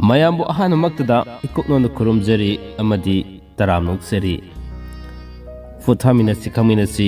ꯃꯌꯥꯝꯕꯨ ꯑꯍꯥꯟꯕꯃꯛꯇꯗ ꯏꯀꯨꯛꯅꯣꯟꯗ ꯈꯨꯔꯨꯝꯖꯔꯤ ꯑꯃꯗꯤ ꯇꯔꯥꯝ ꯅꯣꯛꯆꯔꯤ꯫ ꯄꯣꯊꯥꯃꯤꯟꯅꯁꯤ ꯈꯪꯃꯤꯟꯅꯁꯤ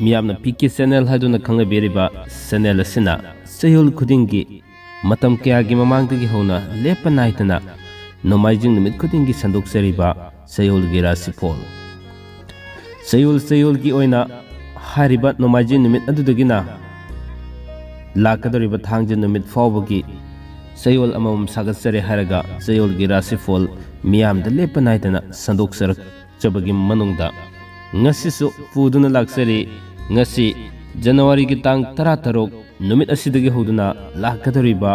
ꯃꯤꯌꯥꯝꯅ PK ꯆꯦꯅꯦꯜ ꯍꯥꯏꯗꯨꯅ ꯈꯪꯅꯕꯤꯔꯤꯕ ꯆꯦꯅꯦꯜ ꯑꯁꯤꯅ ꯆꯌꯣꯜ ꯈꯨꯗꯤꯡꯒꯤ ꯃꯇꯝ ꯀꯌꯥꯒꯤ ꯃꯃꯥꯡꯗꯒꯤ ꯍꯧꯅ ꯂꯦꯞꯄ ꯅꯥꯏꯗꯅ ꯅꯣꯡꯃꯥꯏꯖꯤꯡ ꯅꯨꯃꯤꯠ ꯈꯨꯗꯤꯡꯒꯤ ꯁꯟꯗꯣꯛꯆꯔꯤꯕ ꯆꯌꯣꯜꯒꯤ ꯔꯥꯁꯤꯐꯣꯜ ꯆꯌꯣꯜꯒꯤ ꯑꯣꯏꯅ ꯍꯥꯏꯔꯤꯕ ꯅꯣꯡꯃꯥꯏꯖꯤꯡ ꯅꯨꯃꯤꯠ ꯑꯗꯨꯗꯒꯤꯅ ꯂꯥꯛꯀꯗꯧꯔꯤꯕ ꯊꯥꯡꯖ ꯅꯨꯃꯤꯠ ꯐꯥꯎꯕꯒꯤ ꯆꯌꯣꯜ ꯑꯃꯃꯝ ꯁꯥꯒꯠꯆꯔꯦ ꯍꯥꯏꯔꯒ ꯆꯌꯣꯜꯒꯤ ꯔꯥꯁꯤꯐꯣꯜ ꯃꯤꯌꯥꯝꯗ ꯂꯦꯞꯄ ꯅꯥꯏꯗꯅ ꯁꯟꯗꯣꯛꯆꯔꯛꯆꯕꯒꯤ ꯃꯅꯨꯡꯗ ꯉꯁꯤꯁꯨ ꯄꯨꯗꯨꯅ ꯂꯥꯛꯆꯔꯤ꯫ ꯉꯁꯤ ꯖꯅꯋꯥꯔꯤꯒꯤ ꯇꯥꯡ 16 ꯅꯨꯃꯤꯠ ꯑꯁꯤꯗꯒꯤ ꯍꯧꯗꯨꯅ ꯂꯥꯛꯀꯗꯧꯔꯤꯕ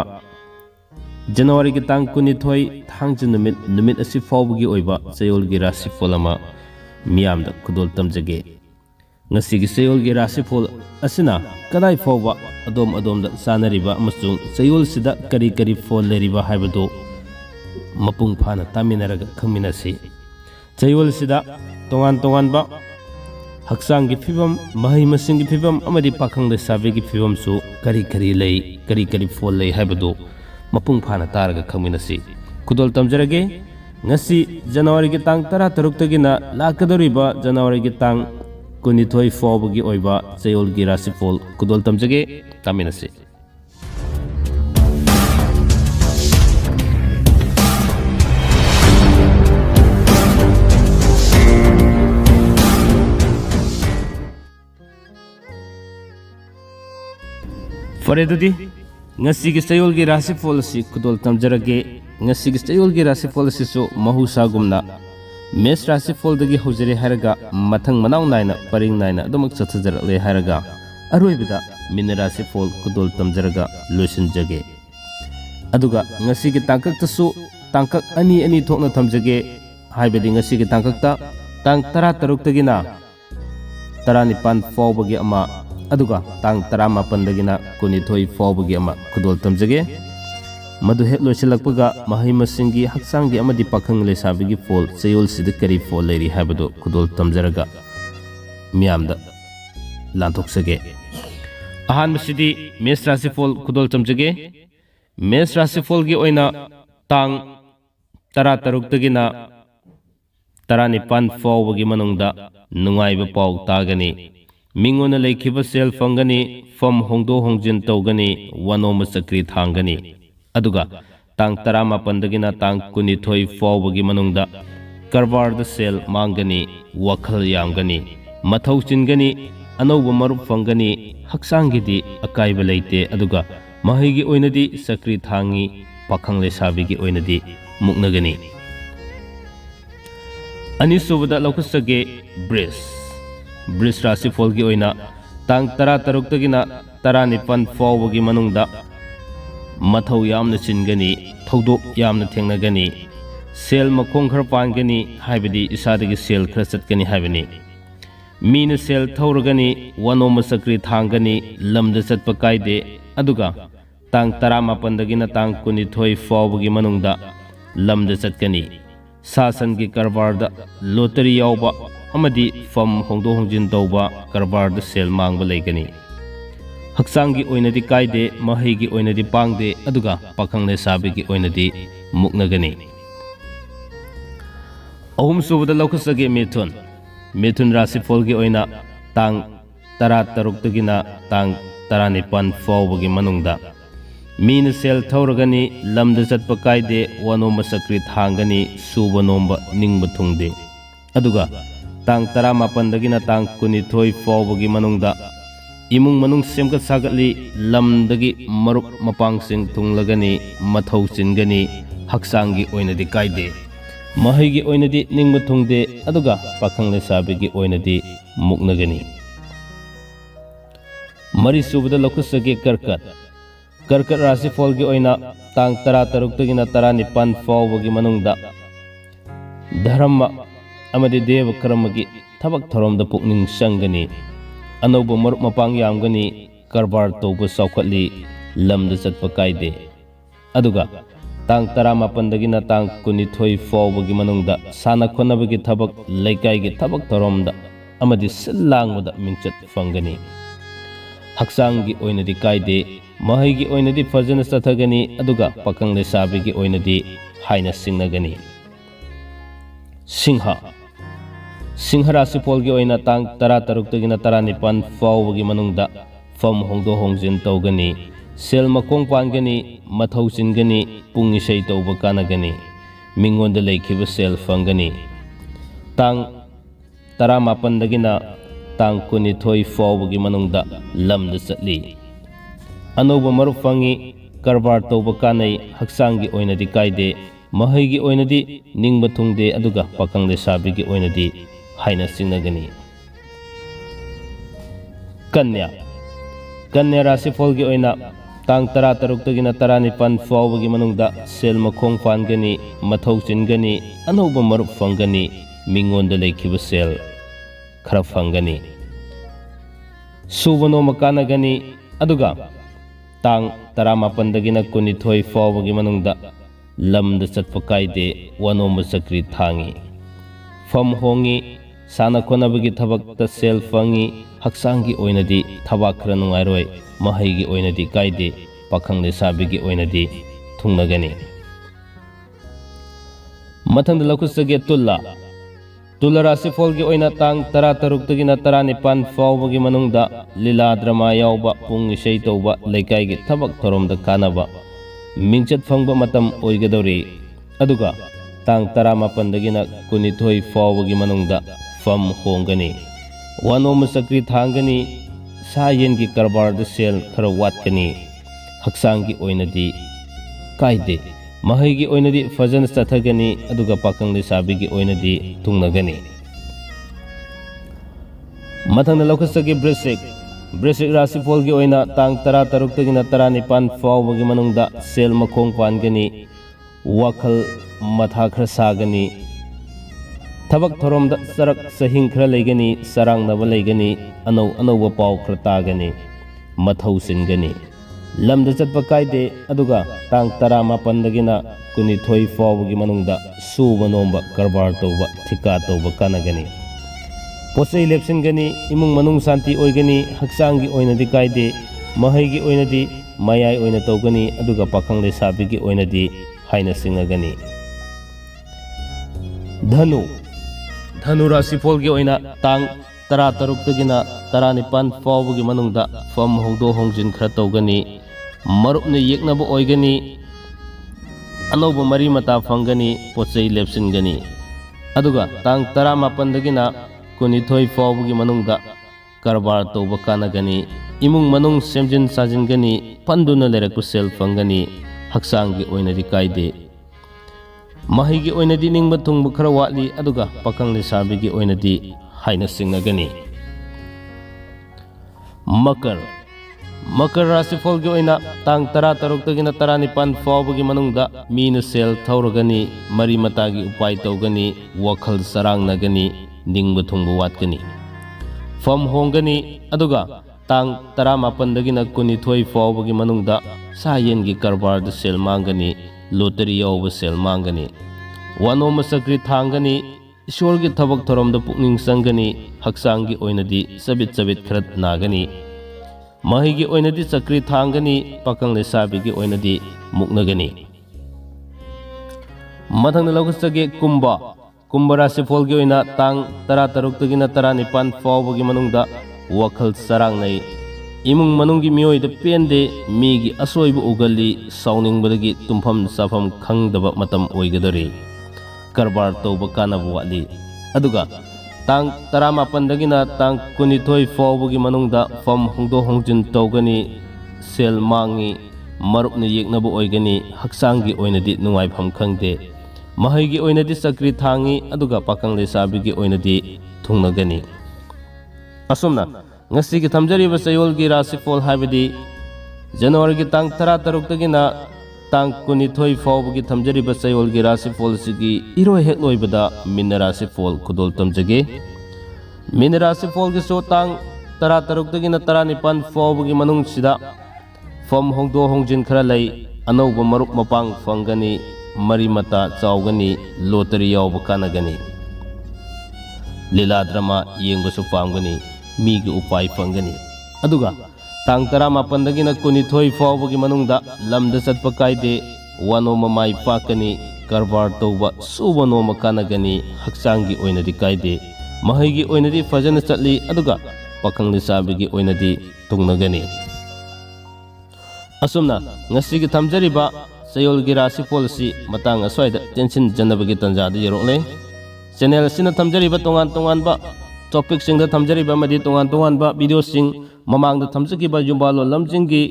ꯖꯅꯋꯥꯔꯤꯒꯤ ꯇꯥꯡ 12 ꯊꯥꯡꯖ ꯅꯨꯃꯤꯠ ꯑꯁꯤ ꯐꯥꯎꯕꯒꯤ ꯑꯣꯏꯕ ꯆꯌꯣꯜꯒꯤ ꯔꯥꯁꯤꯐꯣꯜ ꯑꯃ ꯃꯤꯌꯥꯝꯗ ꯈꯨꯗꯣꯜ ꯇꯝꯖꯒꯦ꯫ ꯉꯁꯤꯒꯤ ꯆꯌꯣꯜꯒꯤ ꯔꯥꯁꯤꯐꯣꯜ ꯑꯁꯤꯅ ꯀꯗꯥꯏ ꯐꯥꯎꯕ ꯑꯗꯣꯝꯗ ꯆꯥꯅꯔꯤꯕ ꯑꯃꯁꯨꯡ ꯆꯌꯣꯜꯁꯤꯗ ꯀꯔꯤ ꯐꯣꯜ ꯂꯩꯔꯤꯕ ꯍꯥꯏꯕꯗꯨ ꯃꯄꯨꯡ ꯐꯥꯅ ꯇꯥꯃꯤꯟꯅꯔꯒ ꯈꯪꯃꯤꯟꯅꯁꯤ꯫ ꯆꯌꯣꯜꯁꯤꯗ ꯇꯣꯉꯥꯟ ꯇꯣꯉꯥꯟꯕ ꯍꯛꯆꯥꯡꯒꯤ ꯐꯤꯕꯝ, ꯃꯍꯩ ꯃꯁꯤꯡꯒꯤ ꯐꯤꯕꯝ ꯑꯃꯗꯤ ꯄꯥꯈꯪ ꯂꯩꯁꯥꯕꯤꯒꯤ ꯐꯤꯕꯝꯁꯨ ꯀꯔꯤ ꯂꯩ, ꯀꯔꯤ ꯐꯣꯜ ꯂꯩ ꯍꯥꯏꯕꯗꯨ ꯃꯄꯨꯡ ꯐꯥꯅ ꯇꯥꯔꯒ ꯈꯪꯃꯤꯟꯅꯁꯤ꯫ ꯈꯨꯗꯣꯜ ꯇꯝꯖꯔꯒꯦ꯫ ꯉꯁꯤ ꯖꯅꯋꯥꯔꯤꯒꯤ ꯇꯥꯡ 16ꯇꯒꯤꯅ ꯂꯥꯛꯀꯗꯧꯔꯤꯕ ꯖꯅꯋꯥꯔꯤꯒꯤ ꯇꯥꯡ 12 ꯐꯥꯎꯕꯒꯤ ꯑꯣꯏꯕ ꯆꯌꯣꯜꯒꯤ ꯔꯥꯁꯤꯐꯣꯜ ꯈꯨꯗꯣꯜ ꯇꯝꯖꯒꯦ, ꯇꯥꯃꯤꯟꯅꯁꯤ꯫ ꯐꯔꯦ ꯑꯗꯨꯗꯤ ꯉꯁꯤꯒꯤ ꯆꯌꯣꯜꯒꯤ ꯔꯥꯁꯤꯐꯣꯜ ꯑꯁꯤ ꯈꯨꯗꯣꯜ ꯇꯝꯖꯔꯒꯦ꯫ ꯉꯁꯤꯒꯤ ꯆꯌꯣꯜꯒꯤ ꯔꯥꯁꯤꯐꯣꯜ ꯑꯁꯤꯁꯨ ꯃꯍꯧꯁꯥꯒꯨꯝꯅ ꯃꯦꯁ ꯔꯥꯁꯤꯐꯣꯜꯗꯒꯤ ꯍꯧꯖꯔꯦ ꯍꯥꯏꯔꯒ ꯃꯊꯪ ꯃꯅꯥꯎ ꯅꯥꯏꯅ ꯄꯔꯤꯡ ꯅꯥꯏꯅ ꯑꯗꯨꯃꯛ ꯆꯠꯊꯖꯔꯛꯂꯦ ꯍꯥꯏꯔꯒ ꯑꯔꯣꯏꯕꯗ ꯃꯤꯅ ꯔꯥꯁꯤꯐꯣꯜ ꯈꯨꯗꯣꯜ ꯇꯝꯖꯔꯒ ꯂꯣꯏꯁꯤꯟꯖꯒꯦ꯫ ꯑꯗꯨꯒ ꯉꯁꯤꯒꯤ ꯇꯥꯡꯀꯛꯇꯁꯨ ꯇꯥꯡꯀꯛ ꯑꯅꯤ ꯊꯣꯛꯅ ꯊꯝꯖꯒꯦ꯫ ꯍꯥꯏꯕꯗꯤ ꯉꯁꯤꯒꯤ ꯇꯥꯡꯀꯛꯇ ꯇꯥꯡ 16ꯇꯒꯤꯅ 19 ꯐꯥꯎꯕꯒꯤ ꯑꯃ, ꯑꯗꯨꯒ ꯇꯥꯡ 18ꯗꯒꯤꯅ 22 ꯐꯥꯎꯕꯒꯤ ꯑꯃ ꯈꯨꯗꯣꯜ ꯇꯝꯖꯒꯦ꯫ ꯃꯗꯨ ꯍꯦꯛ ꯂꯣꯏꯁꯤꯜꯂꯛꯄꯒ ꯃꯍꯩ ꯃꯁꯤꯡꯒꯤ, ꯍꯛꯆꯥꯡꯒꯤ ꯑꯃꯗꯤ ꯄꯥꯈꯪ ꯂꯩꯁꯥꯕꯤꯒꯤ ꯐꯣꯜ ꯆꯌꯣꯜꯁꯤꯗ ꯀꯔꯤ ꯐꯣꯜ ꯂꯩꯔꯤ ꯍꯥꯏꯕꯗꯨ ꯈꯨꯗꯣꯜ ꯇꯝꯖꯔꯒ ꯃꯤꯌꯥꯝꯗ ꯂꯥꯟꯊꯣꯛꯆꯒꯦ꯫ ꯑꯍꯥꯟꯕꯁꯤꯗꯤ ꯃꯦꯁ ꯔꯥꯁꯤꯐꯣꯜ ꯈꯨꯗꯣꯜ ꯇꯝꯖꯒꯦ꯫ ꯃꯦꯁ ꯔꯥꯁꯤꯐꯣꯜꯒꯤ ꯑꯣꯏꯅ ꯇꯥꯡ 16ꯇꯒꯤꯅ 19 ꯐꯥꯎꯕꯒꯤ ꯃꯅꯨꯡꯗ ꯅꯨꯡꯉꯥꯏꯕ ꯄꯥꯎ ꯇꯥꯒꯅꯤ꯫ ꯃꯤꯉꯣꯟꯗ ꯂꯩꯈꯤꯕ ꯁꯦꯜ ꯐꯪꯒꯅꯤ, ꯐꯝ ꯍꯣꯡꯗꯣꯛ ꯍꯣꯡꯖꯤꯟ ꯇꯧꯒꯅꯤ, ꯋꯥꯅꯣꯝꯕ ꯆꯀ꯭ꯔꯤ ꯊꯥꯡꯒꯅꯤ꯫ ꯑꯗꯨꯒ ꯇꯥꯡ 18ꯗꯒꯤꯅ ꯇꯥꯡ 22 ꯐꯥꯎꯕꯒꯤ ꯃꯅꯨꯡꯗ ꯀꯔꯕꯥꯔꯗ ꯁꯦꯜ ꯃꯥꯡꯒꯅꯤ, ꯋꯥꯈꯜ ꯌꯥꯝꯒꯅꯤ, ꯃꯊꯧ ꯆꯤꯟꯒꯅꯤ, ꯑꯅꯧꯕ ꯃꯔꯨꯞ ꯐꯪꯒꯅꯤ, ꯍꯛꯆꯥꯡꯒꯤꯗꯤ ꯑꯀꯥꯏꯕ ꯂꯩꯇꯦ꯫ ꯑꯗꯨꯒ ꯃꯍꯩꯒꯤ ꯑꯣꯏꯅꯗꯤ ꯆꯀ꯭ꯔꯤ ꯊꯥꯡꯉꯤ, ꯄꯥꯈꯪ ꯂꯩꯁꯥꯕꯤꯒꯤ ꯑꯣꯏꯅꯗꯤ ꯃꯨꯛꯅꯒꯅꯤ꯫ ꯑꯅꯤꯁꯨꯕꯗ ꯂꯧꯈꯠꯆꯒꯦ ꯕ꯭ꯔꯤꯖ ꯔꯥꯁꯤꯐꯣꯜꯒꯤ ꯑꯣꯏꯅ ꯇꯥꯡ 16ꯇꯒꯤꯅ 19 ꯐꯥꯎꯕꯒꯤ ꯃꯅꯨꯡꯗ ꯃꯊꯧ ꯌꯥꯝꯅ ꯆꯤꯟꯒꯅꯤ, ꯊꯧꯗꯣꯛ ꯌꯥꯝꯅ ꯊꯦꯡꯅꯒꯅꯤ, ꯁꯦꯜ ꯃꯈꯣꯡ ꯈꯔ ꯄꯥꯟꯒꯅꯤ, ꯍꯥꯏꯕꯗꯤ ꯏꯁꯥꯗꯒꯤ ꯁꯦල් ꯈꯔ ꯆꯠꯀꯅꯤ ꯍꯥꯏꯕꯅꯤ꯫ ꯃꯤꯅ ꯁꯦල් ꯊꯧꯔꯒꯅꯤ, ꯋꯥꯅꯣꯝꯕ ꯆꯀ꯭ꯔꯤ ꯊꯥꯡꯒꯅꯤ, ꯂꯝꯗ ꯆꯠꯄ ꯀꯥꯏꯗꯦ꯫ ꯑꯗꯨꯒ ꯇꯥꯡ 18ꯗꯒꯤꯅ ꯇꯥꯡ 22 ꯐꯥꯎꯕꯒꯤ ꯃꯅꯨꯡꯗ ꯂꯝꯗ ꯆꯠꯀꯅꯤ, ꯁꯥ ꯁꯟꯒꯤ ꯀꯔꯕꯥꯔꯗ, ꯂꯣꯇꯔꯤ ꯌꯥꯎꯕ ꯑꯃꯗꯤ ꯐꯝ ꯍꯣꯡꯗꯣꯛ ꯍꯣꯡꯖꯤन ꯇꯧꯕ ꯀꯔꯕꯥꯔꯗ ꯁꯦꯜ ꯃꯥꯡꯕ ꯂꯩꯒꯅꯤ꯫ ꯍꯛꯆꯥꯡꯒꯤ ꯑꯣꯏꯅꯗꯤ ꯀꯥꯏꯗꯦ, ꯃꯍꯩꯒꯤ ꯑꯣꯏꯅꯗꯤ ꯄꯥꯡꯗꯦ, ꯑꯗꯨꯒ ꯄꯥꯈꯪ ꯂꯩꯁꯥꯕꯤꯒꯤ ꯑꯣꯏꯅꯗꯤ ꯃꯨꯛꯅꯒꯅꯤ꯫ ꯑꯍꯨꯝꯁꯨꯕꯗ ꯂꯧꯈꯠꯆꯒꯦ ꯃꯤꯊꯨꯟ ꯔꯥꯁꯤꯐꯣꯜꯒꯤ ꯑꯣꯏꯅ ꯇꯥꯡ 16ꯇꯒꯤꯅ ꯇꯥꯡ 19 ꯐꯥꯎꯕꯒꯤ ꯃꯅꯨꯡꯗ ꯃꯤꯅ ꯁꯦꯜ ꯊꯧꯔꯒꯅꯤ, ꯂꯝꯗ ꯆꯠꯄ ꯀꯥꯏꯗꯦ, ꯋꯥꯅꯣꯝꯕ ꯆꯀ꯭ꯔꯤ ꯊꯥꯡꯒꯅꯤ, ꯁꯨꯕ ꯅꯣꯝꯕ ꯅꯤꯡꯕ ꯊꯨꯡꯗꯦ꯫ ꯑꯗꯨꯒ ꯇꯥꯡ 18ꯗꯒꯤꯅ ꯇꯥꯡ 22 ꯐꯥꯎꯕꯒꯤ ꯃꯅꯨꯡꯗ ꯏꯃꯨꯡ ꯃꯅꯨꯡ ꯁꯦꯝꯒꯠ ꯁꯥꯒꯠꯂꯤ, ꯂꯝꯗꯒꯤ ꯃꯔꯨꯞ ꯃꯄꯥꯡꯁꯤꯡ ꯊꯨꯡꯂꯒꯅꯤ, ꯃꯊꯧ ꯆꯤꯟꯒꯅꯤ, ꯍꯛꯆꯥꯡꯒꯤ ꯑꯣꯏꯅꯗꯤ ꯀꯥꯏꯗꯦ, ꯃꯍꯩꯒꯤ ꯑꯣꯏꯅꯗꯤ ꯅꯤꯡꯕ ꯊꯨꯡꯗꯦ, ꯑꯗꯨꯒ ꯄꯥꯈꯪ ꯂꯩꯁꯥꯕꯤꯒꯤ ꯑꯣꯏꯅꯗꯤ ꯃꯨꯛꯅꯒꯅꯤ꯫ ꯃꯔꯤꯁꯨꯕꯗ ꯂꯧꯈꯠꯆꯒꯦ ꯀꯔꯀꯠ ꯔꯥꯁꯤꯐꯣꯜꯒꯤ ꯑꯣꯏꯅ ꯇꯥꯡ 16ꯇꯒꯤꯅ 19 ꯐꯥꯎꯕꯒꯤ ꯃꯅꯨꯡꯗ ꯙꯔꯃ ꯑꯃꯗꯤ ꯗꯦꯕ ꯀꯔꯃꯒꯤ ꯊꯕꯛ ꯊꯧꯔꯝꯗ ꯄꯨꯛꯅꯤꯡ ꯆꯪꯒꯅꯤ, ꯑꯅꯧꯕ ꯃꯔꯨꯞ ꯃꯄꯥꯡ ꯌꯥꯝꯒꯅꯤ, ꯀꯔꯕꯥꯔ ꯇꯧꯕ ꯆꯥꯎꯈꯠꯂꯤ, ꯂꯝꯗ ꯆꯠꯄ ꯀꯥꯏꯗꯦ꯫ ꯑꯗꯨꯒ ꯇꯥꯡ 18ꯗꯒꯤꯅ ꯇꯥꯡ 22 ꯐꯥꯎꯕꯒꯤ ꯃꯅꯨꯡꯗ ꯁꯥꯟꯅ ꯈꯣꯠꯅꯕꯒꯤ ꯊꯕꯛ, ꯂꯩꯀꯥꯏꯒꯤ ꯊꯕꯛ ꯊꯧꯔꯝꯗ ꯑꯃꯗꯤ ꯁꯤꯜ ꯂꯥꯡꯕꯗ ꯃꯤꯡꯆꯠ ꯐꯪꯒꯅꯤ꯫ हक्सांगी ओइनदी कायदे महैगी ओइनदी फजन चथगनी अदुगा पाखंग लेसाबीगी ओइनदी हाइना सिंगनगनी सिंह राशिफल की तांग 13 19 फाउबगी मनुंगदा फम होंगदो होंगजिन तौगनी सेल मकोंग पानगनी मथौ चिनगनी पुंग इसै तौब कानगनी मिंगोंद लेखिब सेल फंगनी तांग 18 तांग 19 फाउबगी मनुंगदा लमद चटली अनौब मरुप फंगी करबार तौब कानै हक्सांगी ओइनदी कायदे महैगी ओइनदी निंगब थुंगदे अदुगा पाखंग लेसाबीगी ओइनदी हाइना सिंगनगनी कन्या राशिफल की तांग 13 19 फाउबगी मनुंगदा सेल मखोंग पानगनी मथौ चिनगनी अनौब मरुप फंगनी मिंगोंद लेखिब सेल खरा फंगनी सुबनो मकानगनी अदुगा तांग 18 19 फाउबगी मनुंगदा लमद चटप कायदे वनोम चक्री थांगी फम होंगी साना खोनबगी थबक सेल फंगी हक्सांगी ओइनदी थबाक खरा नुंगाइरोय महैगी ओइनदी कायदे पाखंग लेसाबीगी ओइनदी थुंगनगनी मथंद लखुसगे तुला राशिफल की तांग 13 19 फाउबगी मनुंगदा लीला ड्रामा यावबा पुंग इसै तौबा लेकाइगी थबक थोरमदा कानबा मिंचत फंगबा मतम ओइगदौरी अदुगा तांग 18 19 फाउबगी मनुंगदा फम होंगनी वनोम चक्री थांगनी सा येन की करबार सेल खरा वाटकनी हक्सांगी ओइनदी कायदे महैगी ओइनदी फजन चथगनी अदुगा पाखंग लेसाबीगी ओइनदी थुंगनगनी मथंग लौखसगी वृश्चिक राशिफल की तांग 13 19 फाउबगी मनुंगदा सेल मखोंग पानगनी वाखल मथा खरा सागनी थबक थोरमदा सरक सहिंग खरा लेगनी सरांगनब लेगनी अनौब पाव खरा तागनी मथौ सिनगनी लमद चटप कायदे अदुगा तांग 18 19 फाउबगी मनुंगदा सुबा नोंबा करबार तौबा थिका तौबा कानगनी पोसै लेपसिनगनी इमुंग मनुंग शांति ओइगनी हक्सांगी ओइनदी कायदे महैगी ओइनदी मयाय ओइना तौगनी अदुगा पाखंग लेसाबीगी ओइनदी हाइना सिंगनगनी धनु राशिफल की तांग 13 19 फाउबगी मनुंगदा फम होंगदो होंगजिन खरा तौगनी मरुपने येकनब ओइगनी अनौब मरी मता फंगनी पोचै लेपसिनगनी अदुगा तांग 18 19 फाउबगी मनुंगदा करबार तौब कानगनी इमुंग मनुंग सेमजिन साजिनगनी पंदुना लेरक सेल फंगनी हक्सांगी ओइनदी कायदे महैगी ओइनदी निंगब थुंगब खरा वाटली अदुगा पाखंग लेसाबीगी ओइनदी हाइना सिंगनगनी मकर राशिफल की तांग 13 19 फाउबगी मनुंगदा मीना सेल थौरगनी मरी मतागी उपाय तौगनी वखल सरांगनगनी निंगब थुंगब वाटगनी फम होंगनी अदुगा तांग 18 19 फाउबगी मनुंगदा सायेन की करबार सेल मांगनी लोटरी यावब सेल मांगनी वनोम चक्री थांगनी ईश्वर की थबक थोरमदा पुकनिंग संगनी हक्सांगी ओइनदी चबित खरा नागनी महैगी ओइनदी चक्री थांगनी पाखंग लेसाबीगी ओइनदी मुक्नगनी मथंग लौखसगे कुंभ राशिफल की तांग 13 19 फाउबगी मनुंगदा वखल सरांगनै इमुंग मनुंगी मियोइद पेंदे मीगी असोइब उगली साउनिंगबदगी तुम्फम साफम खंगदब मतम ओइगदरी करबार तौब कानब वाटली अदुगा तांग 18 तांग 19 फाउबगी मनुंगदा फम होंगदो होंगजिन तौगनी सेल मांगी मरुपने येकनब ओइगनी हक्सांगी ओइनदी नुंगाइफम खंगदे महैगी ओइनदी चक्री थांगी अदुगा पाखंग लेसाबीगी ओइनदी थुंगनगनी असुमना ngasi ki thamjariba chayolgi rashifol haibadi January ki tang 13 tang 19 faubagi thamjariba chayolgi rashifol sigi iroi hek loibada Mina rashifol khudol tamjage Mina rashifol gi so tang 13 19 faubagi manung sida fam hongdo hongjin khara lai anauba maruk mapang fangani mari mata chawgani lottery yawba kanagani lila drama yengbasu pamgani मीगी उपाय फंगनी अदुगा Tang 18 kunithoi fawbagi manungda lamda satpa kaide wanoma mai pakani karbar tauba suba noma kanagani haksangi oinadi kaide mahigi oinadi fajana chatli aduga pakhang lisabigi oinadi tungnagani asumna ngasigi thamjariba Chayolgi Rashifal si matang aswaida tension janabagi tanjada yerokle channel sina thamjariba tongan ba topic singda thamjariba amadi tongan ba video sing mamangda thamjagiba yumbalo lamjingi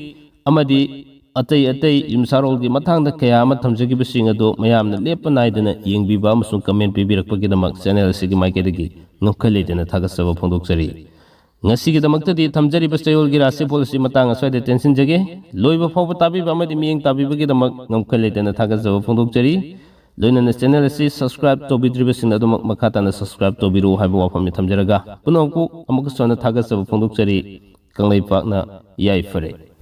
amadi atai yumsarolgi mathangda kaya ama thamjagiba sing ado mayamna lepa naidana yengbiba amasung comment pibirakpagidamak channel sigi maikadagi ngokhaledana thagasaba phongdoksari ngasigidamakta thamjariba Chayolgi Rashifal si matang aswaida tension jage loiba phawba tabiba amadi miyeng tabibagidamak ngokhaledana thagasaba phongdoksari loinana channel si subscribe tobidriba sing adumak makhatana subscribe tobiru haiba wafamni thamjaraga punongku amuka sona thagasaba phongdoksari kanglai pakna yai fare